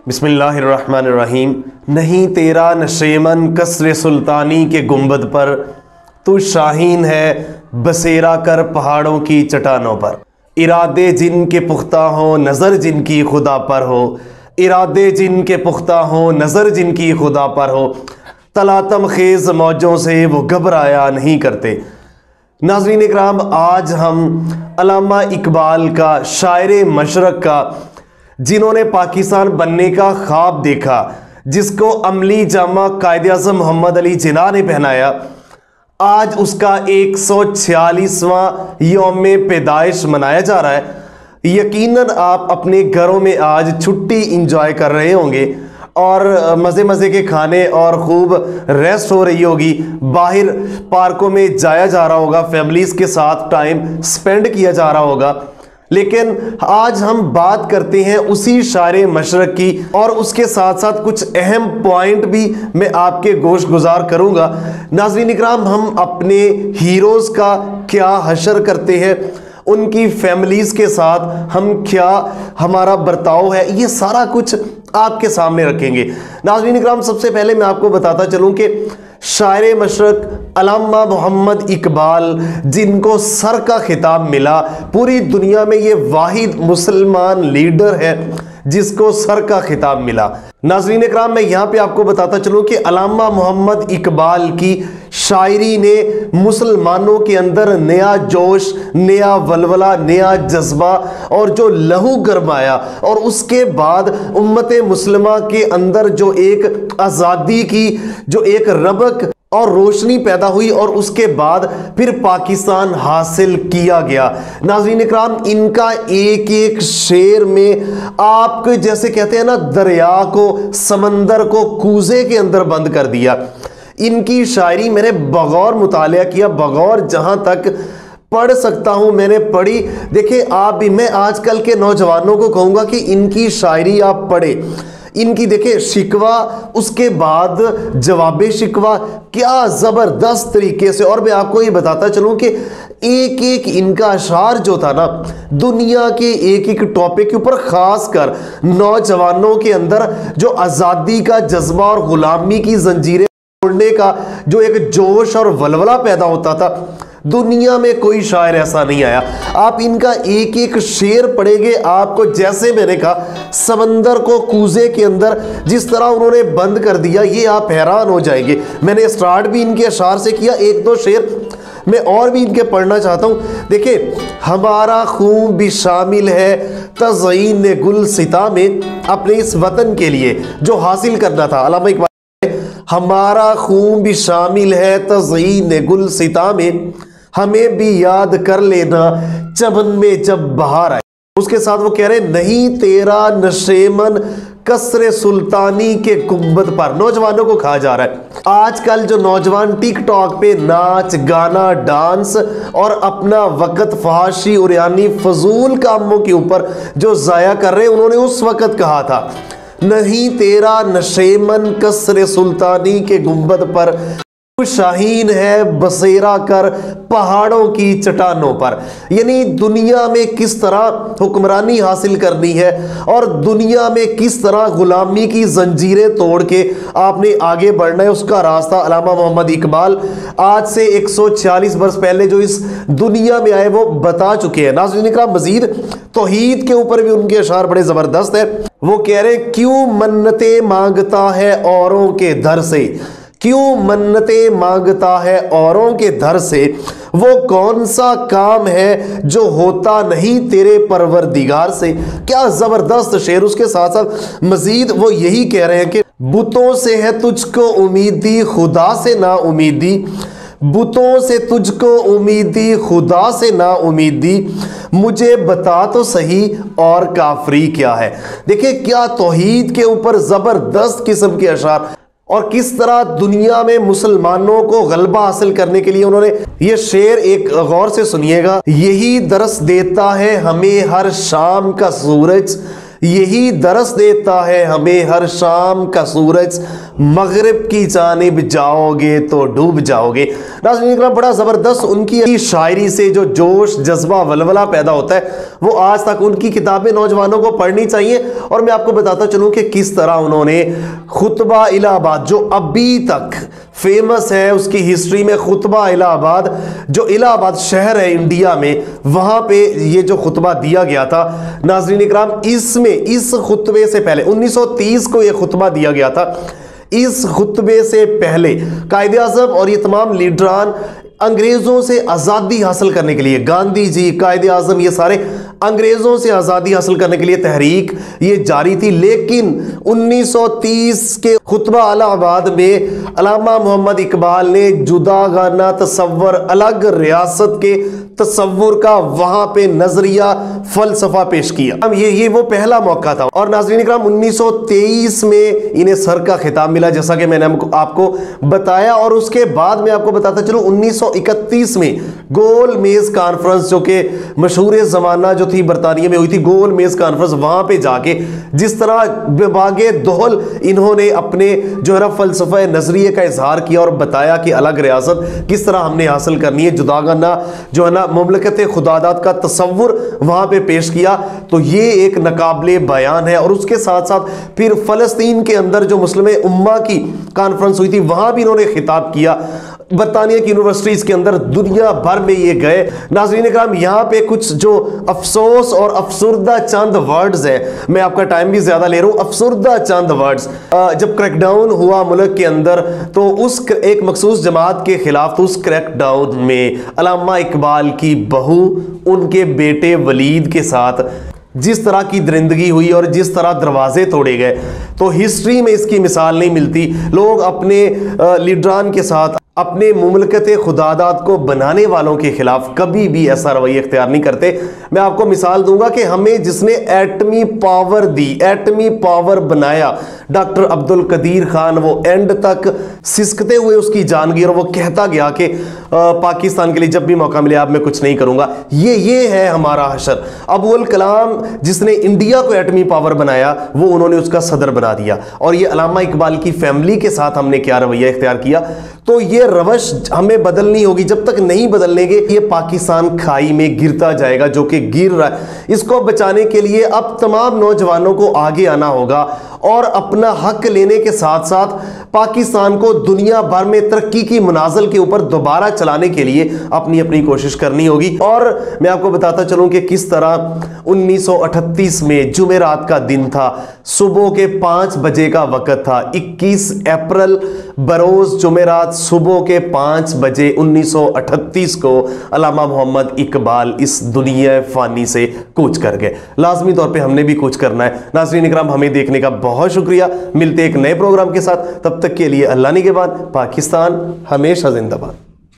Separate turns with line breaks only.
بسم اللہ الرحمن الرحیم۔ نہیں تیرا نشیمن قصر سلطانی کے گنبد پر، تو شاہین ہے بسیرا کر پہاڑوں کی چٹانوں پر۔ ارادے جن کے پختہ ہوں نظر جن کی خدا پر ہو، ارادے جن کے پختہ ہوں نظر جن کی خدا پر ہو، تلاطم خیز موجوں سے وہ گھبرایا نہیں کرتے۔ ناظرین اکرام، آج ہم علامہ اقبال کا، شاعر مشرق کا، جنہوں نے پاکستان بننے کا خواب دیکھا، جس کو عملی جامہ قائد اعظم محمد علی جناح نے پہنایا، آج اس کا 146واں یوم پیدائش منایا جا رہا ہے۔ یقیناً آپ اپنے گھروں میں آج چھٹی انجوائے کر رہے ہوں گے اور مزے کے کھانے اور خوب ریسٹ ہو رہی ہوگی، باہر پارکوں میں جایا جا رہا ہوگا، فیملیز کے ساتھ ٹائم سپینڈ کیا جا رہا ہوگا۔ لیکن آج ہم بات کرتے ہیں اسی شاعر مشرق کی، اور اس کے ساتھ ساتھ کچھ اہم پوائنٹ بھی میں آپ کے گوش گزار کروں گا۔ ناظرین اکرام، ہم اپنے ہیروز کا کیا حشر کرتے ہیں، ان کی فیملیز کے ساتھ ہم کیا ہمارا برتاؤ ہے، یہ سارا کچھ آپ کے سامنے رکھیں گے۔ ناظرین اکرام، سب سے پہلے میں آپ کو بتاتا چلوں کہ شاعر مشرق علامہ محمد اقبال، جن کو سر کا خطاب ملا، پوری دنیا میں یہ واحد مسلمان لیڈر ہے جس کو سر کا خطاب ملا۔ ناظرین اکرام، میں یہاں پہ آپ کو بتاتا چلوں کہ علامہ محمد اقبال کی شاعری نے مسلمانوں کے اندر نیا جوش، نیا ولولہ، نیا جذبہ اور جو لہو گرمایا، اور اس کے بعد امت مسلمہ کے اندر جو ایک آزادی کی جو ایک ربق اور روشنی پیدا ہوئی، اور اس کے بعد پھر پاکستان حاصل کیا گیا۔ ناظرین اکرام، ان کا ایک ایک شعر میں آپ جیسے کہتے ہیں نا، دریا کو، سمندر کو کوزے کے اندر بند کر دیا۔ ان کی شاعری میں نے بغور مطالعہ کیا، بغور جہاں تک پڑھ سکتا ہوں میں نے پڑھی۔ دیکھیں آپ بھی، میں آج کل کے نوجوانوں کو کہوں گا کہ ان کی شاعری آپ پڑھیں، ان کی دیکھیں شکوہ، اس کے بعد جواب شکوہ، کیا زبردست طریقے سے۔ اور میں آپ کو یہ بتاتا چلوں کہ ایک ایک ان کا اشعار جو تھا نا، دنیا کے ایک ایک ٹاپک کے اوپر، خاص کر نوجوانوں کے اندر جو آزادی کا جذبہ اور غلامی کی زنجیریں توڑنے کا جو ایک جوش اور ولولہ پیدا ہوتا تھا، دنیا میں کوئی شاعر ایسا نہیں آیا۔ آپ ان کا ایک ایک شعر پڑھیں گے، آپ کو جیسے میں نے کہا سمندر کو کوزے کے اندر جس طرح انہوں نے بند کر دیا، یہ آپ حیران ہو جائیں گے۔ میں نے سٹارٹ بھی ان کے اشعار سے کیا، ایک دو شعر میں اور بھی ان کے پڑھنا چاہتا ہوں۔ دیکھیں، ہمارا خون بھی شامل ہے تزئین گلستاں میں، اپنے اس وطن کے لیے جو حاصل کرنا تھا، علامہ اقبال، ہمارا خون بھی شامل ہے تزئین گلستاں میں، ہمیں بھی یاد کر لینا چمن میں جب بہار آئے۔ اس کے ساتھ وہ کہہ رہے، نہیں تیرا نشیمن قصر سلطانی کے گنبد پر۔ نوجوانوں کو کہا جا رہا ہے، آج کل جو نوجوان ٹک ٹاک پہ ناچ گانا ڈانس اور اپنا وقت فحاشی اور یعنی فضول کاموں کے اوپر جو ضائع کر رہے ہیں، انہوں نے اس وقت کہا تھا، نہیں تیرا نشیمن قصر سلطانی کے گنبد پر، شاہین ہے بسیرا کر پہاڑوں کی چٹانوں پر۔ یعنی دنیا میں کس طرح حکمرانی حاصل کرنی ہے اور دنیا میں کس طرح غلامی کی زنجیریں توڑ کے آپ نے آگے بڑھنا ہے، اس کا راستہ علامہ محمد اقبال آج سے 146 برس پہلے جو اس دنیا میں آئے وہ بتا چکے ہیں۔ ناظرین اکرام، مزید توحید کے اوپر بھی ان کے اشعار بڑے زبردست ہیں۔ وہ کہہ رہے، کیوں منتیں مانگتا ہے اوروں کے در سے، کیوں منتیں مانگتا ہے اوروں کے در سے، وہ کون سا کام ہے جو ہوتا نہیں تیرے پروردگار سے۔ کیا زبردست شعر۔ اس کے ساتھ ساتھ مزید وہ یہی کہہ رہے ہیں کہ بتوں سے ہے تجھ کو امیدی خدا سے نا امیدی، بتوں سے تجھ کو امیدی خدا سے نا امیدی، مجھے بتا تو صحیح اور کافری کیا ہے۔ دیکھیں کیا توحید کے اوپر زبردست قسم کے اشعار، اور کس طرح دنیا میں مسلمانوں کو غلبہ حاصل کرنے کے لیے انہوں نے یہ شعر، ایک غور سے سنیے گا، یہی درس دیتا ہے ہمیں ہر شام کا سورج، یہی درس دیتا ہے ہمیں ہر شام کا سورج، مغرب کی جانب جاؤ گے تو ڈوب جاؤ گے۔ ناظرین اکرام، بڑا زبردست ان کی شاعری سے جو جوش، جذبہ، ولولہ پیدا ہوتا ہے، وہ آج تک ان کی کتابیں نوجوانوں کو پڑھنی چاہیے۔ اور میں آپ کو بتاتا چلوں کہ کس طرح انہوں نے خطبہ الہ آباد، جو ابھی تک فیمس ہے، اس کی ہسٹری میں خطبہ الہ آباد، جو الہ آباد شہر ہے انڈیا میں، وہاں پہ یہ جو خطبہ دیا گیا تھا ناظرین اکرام، اس خطبے سے پہلے 1930 کو یہ خطبہ دیا گیا تھا۔ اس خطبے سے پہلے قائد اعظم اور یہ تمام لیڈران انگریزوں سے آزادی حاصل کرنے کے لیے، گاندھی جی، قائد اعظم، یہ سارے انگریزوں سے آزادی حاصل کرنے کے لیے تحریک یہ جاری تھی۔ لیکن 1930 کے خطبہ الہ آباد میں علامہ محمد اقبال نے جداگانہ تصور، الگ ریاست کے تصور کا وہاں پہ نظریہ، فلسفہ پیش کیا۔ یہ وہ پہلا موقع تھا۔ اور ناظرین اکرام، 1923 میں انہیں سر کا خطاب ملا، جیسا کہ میں نے آپ کو بتایا۔ اور اس کے بعد میں آپ کو بتاتا چلوں 1931 میں گول میز کانفرنس، جو کہ مشہور زمانہ جو تھی برطانیہ میں ہوئی تھی، گول میز کانفرنس، وہاں پہ جا کے جس طرح باغِ دہل انہوں نے اپنے جو ہے فلسفہ نظریے کا اظہار کیا اور بتایا کہ الگ ریاست کس طرح ہم نے حاصل کرنی ہے، جداگانہ جو ہے نا مملکت خداداد کا تصور وہاں پہ پیش کیا، تو یہ ایک ناقابل بیان ہے۔ اور اس کے ساتھ ساتھ پھر فلسطین کے اندر جو مسلم امہ کی کانفرنس ہوئی تھی، وہاں بھی انہوں نے خطاب کیا۔ برطانیہ کی یونیورسٹیز کے اندر دنیا بھر میں یہ گئے۔ ناظرین اکرام، یہاں پہ کچھ جو افسوس اور افسردہ چند ورڈز ہیں، میں آپ کا ٹائم بھی زیادہ لے رہا ہوں، افسردہ چند ورڈز۔ جب کریک ڈاؤن ہوا ملک کے اندر، تو اس ایک مخصوص جماعت کے خلاف، تو اس کریک ڈاؤن میں علامہ اقبال کی بہو ان کے بیٹے ولید کے ساتھ جس طرح کی درندگی ہوئی اور جس طرح دروازے توڑے گئے، تو ہسٹری میں اس کی مثال نہیں ملتی۔ لوگ اپنے لیڈران کے ساتھ، اپنے مملکت خداداد کو بنانے والوں کے خلاف کبھی بھی ایسا رویہ اختیار نہیں کرتے۔ میں آپ کو مثال دوں گا کہ ہمیں جس نے ایٹمی پاور دی، ایٹمی پاور بنایا، ڈاکٹر عبدالقدیر خان، وہ اینڈ تک سسکتے ہوئے اس کی جان گئی، اور وہ کہتا گیا کہ پاکستان کے لیے جب بھی موقع ملے اب میں کچھ نہیں کروں گا۔ یہ ہے ہمارا حشر۔ ابو الکلام جس نے انڈیا کو ایٹمی پاور بنایا، وہ انہوں نے اس کا صدر بنا دیا۔ اور یہ علامہ اقبال کی فیملی کے ساتھ ہم نے کیا رویہ اختیار کیا، تو یہ روش ہمیں بدلنی ہوگی۔ جب تک نہیں بدلنے گے، یہ پاکستان کھائی میں گرتا جائے گا، جو کہ گر رہا ہے۔ اس کو بچانے کے لیے اب تمام نوجوانوں کو آگے آنا ہوگا اور اپنا حق لینے کے ساتھ ساتھ پاکستان کو دنیا بھر میں ترقی کی منازل کے اوپر دوبارہ چلانے کے لیے اپنی کوشش کرنی ہوگی۔ اور میں آپ کو بتاتا چلوں کہ کس طرح 1938 میں جمعرات کا دن تھا، صبح کے 5 بجے کا وقت تھا، 21 اپریل بروز جمعرات صبح کے 5 بجے 1938 کو علامہ محمد اقبال اس دنیا فانی سے کوچ کر گئے۔ لازمی طور پہ ہم نے بھی کوچ کرنا ہے۔ ناظرین اکرام، ہمیں دیکھنے کا بہت شکریہ۔ ملتے ایک نئے پروگرام کے ساتھ، تب تک کے لیے اللہ نگہبان۔ پاکستان ہمیشہ زندہ باد۔